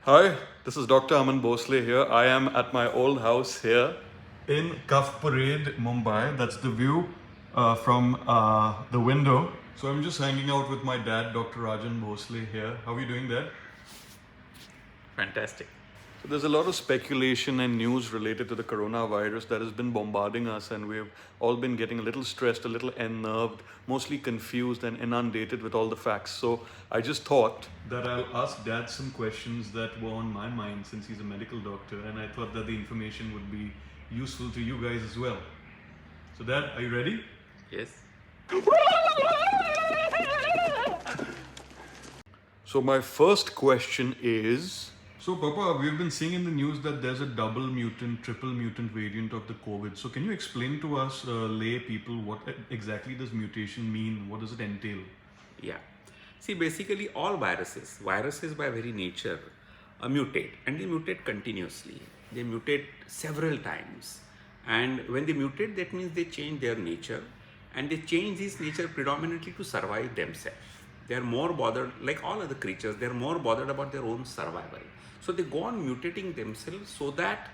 Hi, this is Dr. Aman Bhonsle here. I am at my old house here in Kaf Parade, Mumbai. That's the view from the window. So I'm just hanging out with my dad, Dr. Rajan Bhonsle here. How are you doing, Dad? Fantastic. So there's a lot of speculation and news related to the coronavirus that has been bombarding us, and we've all been getting a little stressed, a little unnerved, mostly confused and inundated with all the facts. So I just thought that I'll ask Dad some questions that were on my mind since he's a medical doctor, and I thought that the information would be useful to you guys as well. So Dad, are you ready? Yes. So my first question is, so Papa, we've been seeing in the news that there's a double mutant, triple mutant variant of the COVID. So can you explain to us, lay people, what exactly does mutation mean? What does it entail? Yeah. See, basically all viruses by very nature mutate, and they mutate continuously. They mutate several times. And when they mutate, that means they change their nature, and they change this nature predominantly to survive themselves. They are more bothered, like all other creatures, they are more bothered about their own survival. So they go on mutating themselves so that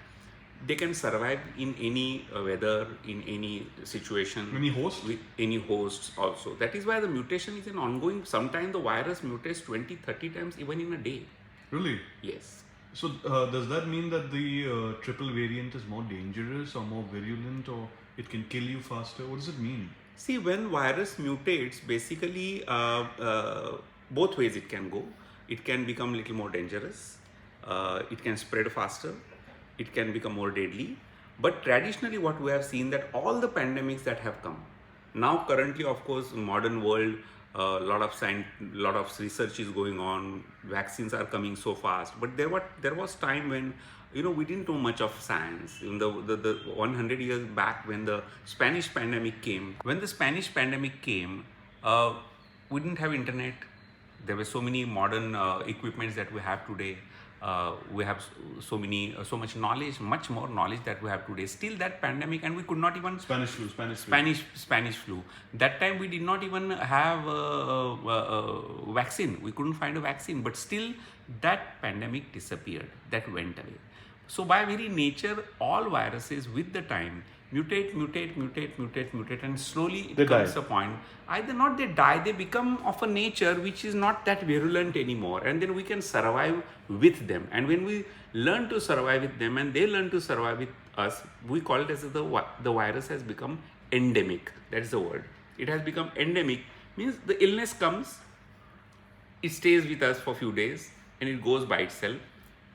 they can survive in any weather, in any situation. Any host? With any hosts also. That is why the mutation is an ongoing. Sometimes the virus mutates 20, 30 times even in a day. Really? Yes. So does that mean that the triple variant is more dangerous or more virulent, or it can kill you faster? What does it mean? See, when virus mutates, basically both ways it can go. It can become a little more dangerous. It can spread faster. It can become more deadly. But traditionally what we have seen that all the pandemics that have come, now currently of course in modern world, lot of research is going on, vaccines are coming so fast, but there was time when we didn't know much of science. In the 100 years back when the Spanish pandemic came, we didn't have internet. There were so many modern equipments that we have today. We have so much knowledge, much more knowledge that we have today. Still that pandemic, and we could not even Spanish flu. Spanish flu. That time we did not even have a vaccine. We couldn't find a vaccine, but still that pandemic disappeared. That went away. So by very nature, all viruses with the time mutate, and slowly it comes a point. Either not they die, they become of a nature which is not that virulent anymore, and then we can survive with them. And when we learn to survive with them and they learn to survive with us, we call it as the virus has become endemic. That is the word. It has become endemic, means the illness comes, it stays with us for a few days and it goes by itself,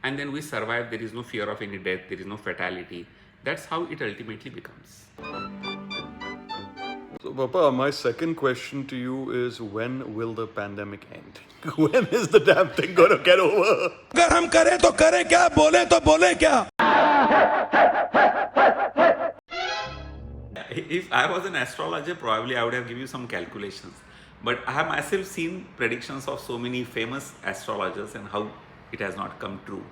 and then we survive. There is no fear of any death, there is no fatality. That's how it ultimately becomes. So Papa, my second question to you is, when will the pandemic end? When is the damn thing going to get over? अगर हम करें तो करें क्या, बोले तो बोले क्या? If I was an astrologer, probably I would have given you some calculations. But I have myself seen predictions of so many famous astrologers and how it has not come true.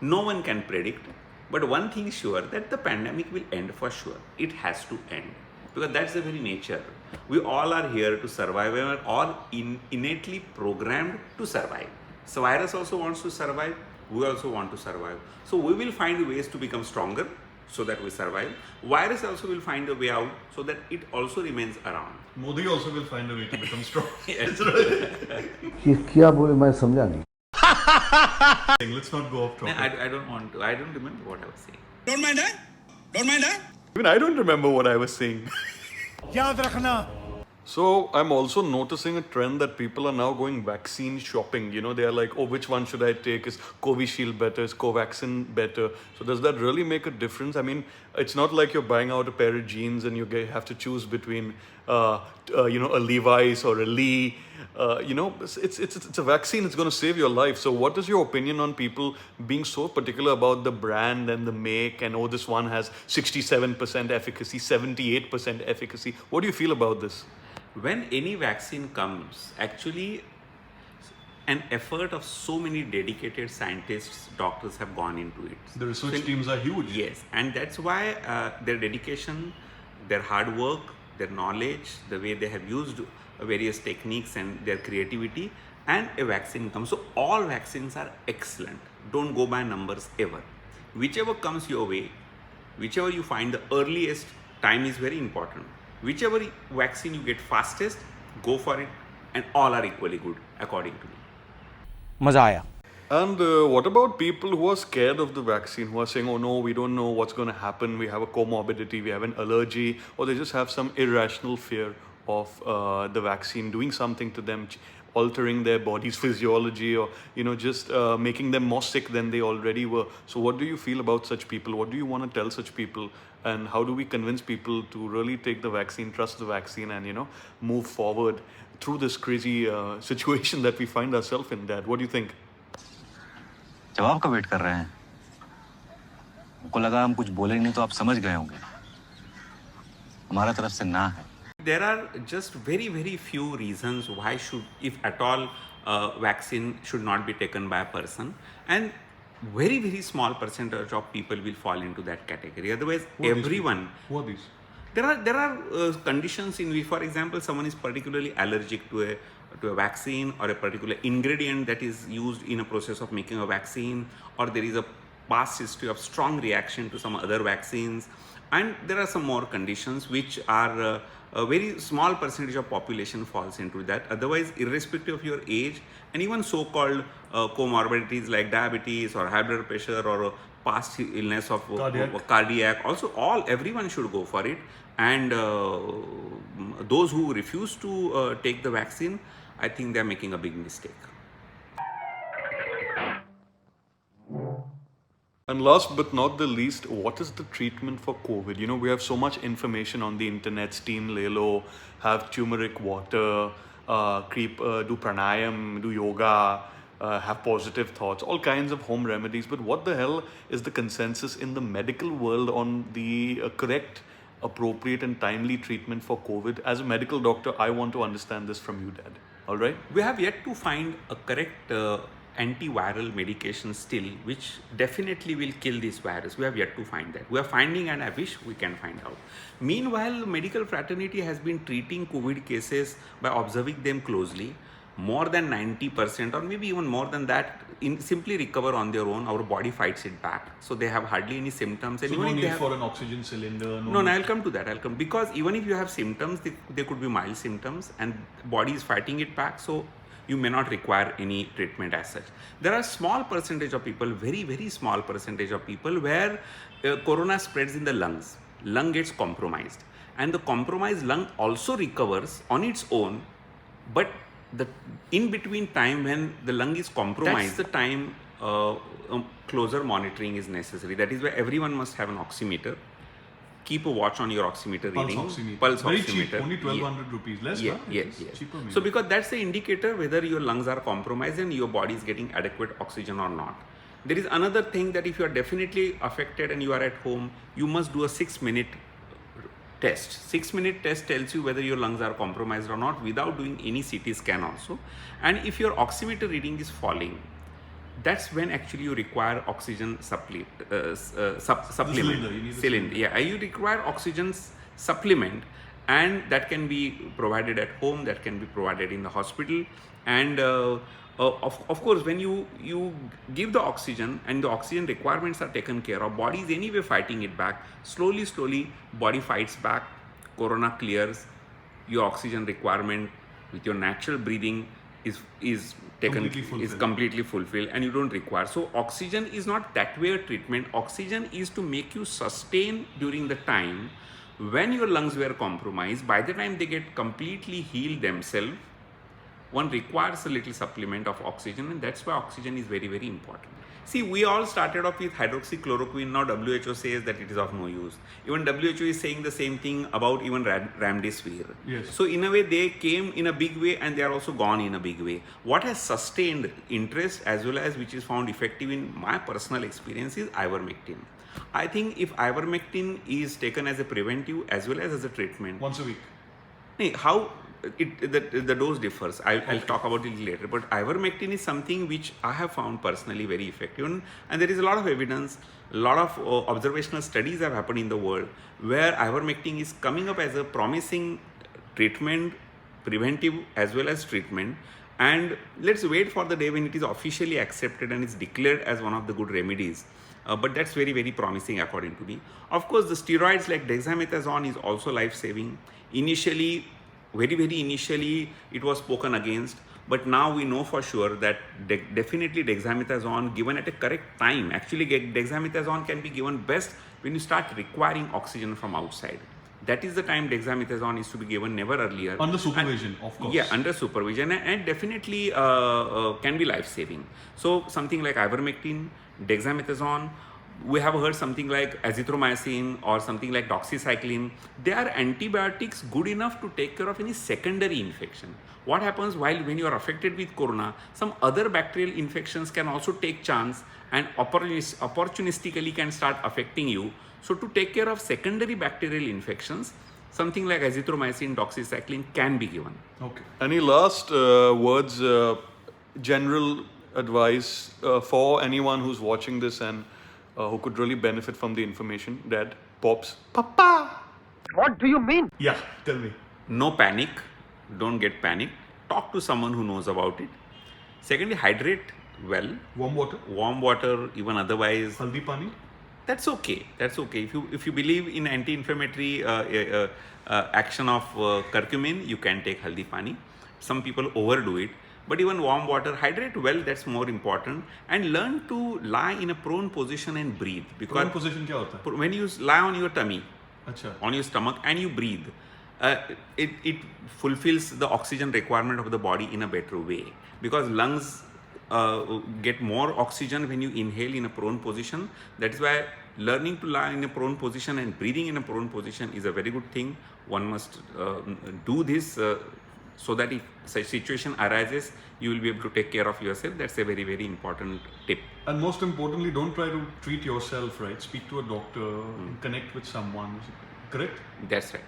No one can predict. But one thing is sure, that the pandemic will end for sure. It has to end. Because that's the very nature. We all are here to survive. We are all innately programmed to survive. So virus also wants to survive. We also want to survive. So we will find ways to become stronger so that we survive. Virus also will find a way out so that it also remains around. Modi also will find a way to become strong. Yes. क्या बोले मैं समझा नहीं. Let's not go off topic. I don't want to. I don't remember what I was saying. Don't mind, huh? Don't mind, huh? Even I don't remember what I was saying. याद रखना. So I'm also noticing a trend that people are now going vaccine shopping. They are like, oh, which one should I take? Is Covishield better? Is Covaxin better? So does that really make a difference? I mean, it's not like you're buying out a pair of jeans and you have to choose between, a Levi's or a Lee. It's a vaccine. It's going to save your life. So what is your opinion on people being so particular about the brand and the make, and oh, this one has 67% efficacy, 78% efficacy? What do you feel about this? When any vaccine comes, actually an effort of so many dedicated scientists, doctors have gone into it. The research teams are huge. Yes, and that's why their dedication, their hard work, their knowledge, the way they have used various techniques and their creativity, and a vaccine comes. So all vaccines are excellent. Don't go by numbers ever. Whichever comes your way, whichever you find the earliest, time is very important. Whichever vaccine you get fastest, go for it, and all are equally good according to me. मज़ा आया. And what about people who are scared of the vaccine, who are saying, oh no, we don't know what's going to happen, we have a comorbidity, we have an allergy, or they just have some irrational fear of the vaccine doing something to them, altering their body's physiology, or just making them more sick than they already were. So what do you feel about such people? What do you want to tell such people? And how do we convince people to really take the vaccine, trust the vaccine, and move forward through this crazy situation that we find ourselves in, Dad? What do you think? जवाब का wait कर रहे हैं. हमको लगा हम कुछ बोलेंगे नहीं तो आप समझ गए होंगे. हमारा तरफ से ना है. There are just very, very few reasons why should, if at all, vaccine should not be taken by a person, and very, very small percentage of people will fall into that category. Otherwise, everyone. Who are these? There are conditions in which, for example, someone is particularly allergic to a vaccine, or a particular ingredient that is used in a process of making a vaccine, or there is a past history of strong reaction to some other vaccines, and there are some more conditions which are a very small percentage of population falls into that. Otherwise, irrespective of your age, and even so-called comorbidities like diabetes or high blood pressure or past illness of cardiac, also everyone should go for it. And those who refuse to take the vaccine, I think they are making a big mistake. And last but not the least, what is the treatment for COVID? We have so much information on the internet: steam lelo, have turmeric water, do pranayam, do yoga, have positive thoughts, all kinds of home remedies. But what the hell is the consensus in the medical world on the correct, appropriate and timely treatment for COVID? As a medical doctor, I want to understand this from you, Dad. All right? We have yet to find a correct antiviral medication still, which definitely will kill this virus. We have yet to find that. We are finding, and I wish we can find out. Meanwhile, medical fraternity has been treating COVID cases by observing them closely. More than 90%, or maybe even more than that, simply recover on their own. Our body fights it back, so they have hardly any symptoms. And So even no if need they have, for an oxygen cylinder? no, I'll come to that. Because even if you have symptoms, they could be mild symptoms, and body is fighting it back. So you may not require any treatment as such. There are small percentage of people, very, very small percentage of people, where corona spreads in the lungs. Lung gets compromised, and the compromised lung also recovers on its own, but the in between time when the lung is compromised, that's the time closer monitoring is necessary. That is why everyone must have an oximeter. Keep a watch on your oximeter reading. Pulse Very oximeter. cheap, only 1200 rupees. Less, Yes, huh? yes, It's yes. cheaper maybe. So because that's the indicator whether your lungs are compromised and your body is getting adequate oxygen or not. There is another thing, that if you are definitely affected and you are at home, you must do a 6-minute test. 6-minute test tells you whether your lungs are compromised or not without doing any CT scan also. And if your oximeter reading is falling, that's when actually you require oxygen supplement. cylinder, you need a Cylinder. Yeah, you require oxygen supplement, and that can be provided at home, that can be provided in the hospital. And of course, when you give the oxygen and the oxygen requirements are taken care of, body is anyway fighting it back. Slowly, body fights back, corona clears, your oxygen requirement with your natural breathing is completely fulfilled, and you don't require. So oxygen is not that way a treatment. Oxygen is to make you sustain during the time when your lungs were compromised. By the time they get completely healed themselves, one requires a little supplement of oxygen, and that's why oxygen is very, very important. See, we all started off with hydroxychloroquine. Now WHO says that it is of no use. Even WHO is saying the same thing about even remdesivir. Yes. So in a way, they came in a big way, and they are also gone in a big way. What has sustained interest, as well as which is found effective in my personal experience, is ivermectin. I think if ivermectin is taken as a preventive as well as a treatment. Once a week. How the dose differs. I'll talk about it later. But ivermectin is something which I have found personally very effective, and there is a lot of evidence, a lot of observational studies have happened in the world where ivermectin is coming up as a promising treatment, preventive as well as treatment. And let's wait for the day when it is officially accepted and is declared as one of the good remedies. But that's very, very promising according to me. Of course, the steroids like dexamethasone is also life-saving. Initially, very, very initially, it was spoken against. But now we know for sure that definitely dexamethasone given at a correct time. Actually, dexamethasone can be given best when you start requiring oxygen from outside. That is the time dexamethasone is to be given, never earlier. Under supervision, of course. Yeah, under supervision, and definitely can be life-saving. So something like ivermectin, dexamethasone, we have heard something like azithromycin or something like doxycycline. They are antibiotics good enough to take care of any secondary infection. What happens when you are affected with corona, some other bacterial infections can also take chance and opportunistically can start affecting you. So to take care of secondary bacterial infections, something like azithromycin, doxycycline can be given. Okay. Any last words, general advice for anyone who's watching this and who could really benefit from the information? Dad, Pops, Papa. What do you mean? Yeah, tell me. No panic. Don't get panicked. Talk to someone who knows about it. Secondly, hydrate well. Warm water, Warm water, even otherwise. haldi pani. That's okay. That's okay. If you believe in anti-inflammatory action of curcumin, you can take haldi pani. Some people overdo it, but even warm water, hydrate well. That's more important. And learn to lie in a prone position and breathe. Because Prone position क्या होता है? when you lie on your tummy, अच्छा. on your stomach, and you breathe, it fulfills the oxygen requirement of the body in a better way, because lungs get more oxygen when you inhale in a prone position. That is why learning to lie in a prone position and breathing in a prone position is a very good thing. One must do this so that if such situation arises, you will be able to take care of yourself. That's a very, very important tip. And most importantly, don't try to treat yourself, right? Speak to a doctor, connect with someone. Correct? That's right.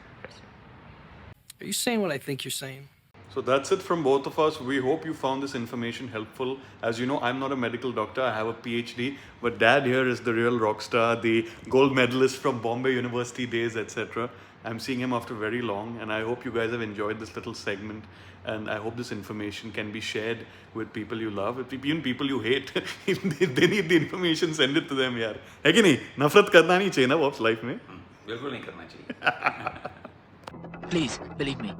Are you saying what I think you're saying? So that's it from both of us. We hope you found this information helpful. As you know, I'm not a medical doctor. I have a PhD. But Dad here is the real rock star, the gold medalist from Bombay University days, etc. I'm seeing him after very long. And I hope you guys have enjoyed this little segment. And I hope this information can be shared with people you love, even people you hate. If they need the information, send it to them, yaar. है कि नहीं? नफरत करना नहीं चाहिए ना वो life में. बिल्कुल नहीं करना चाहिए. Please, believe me.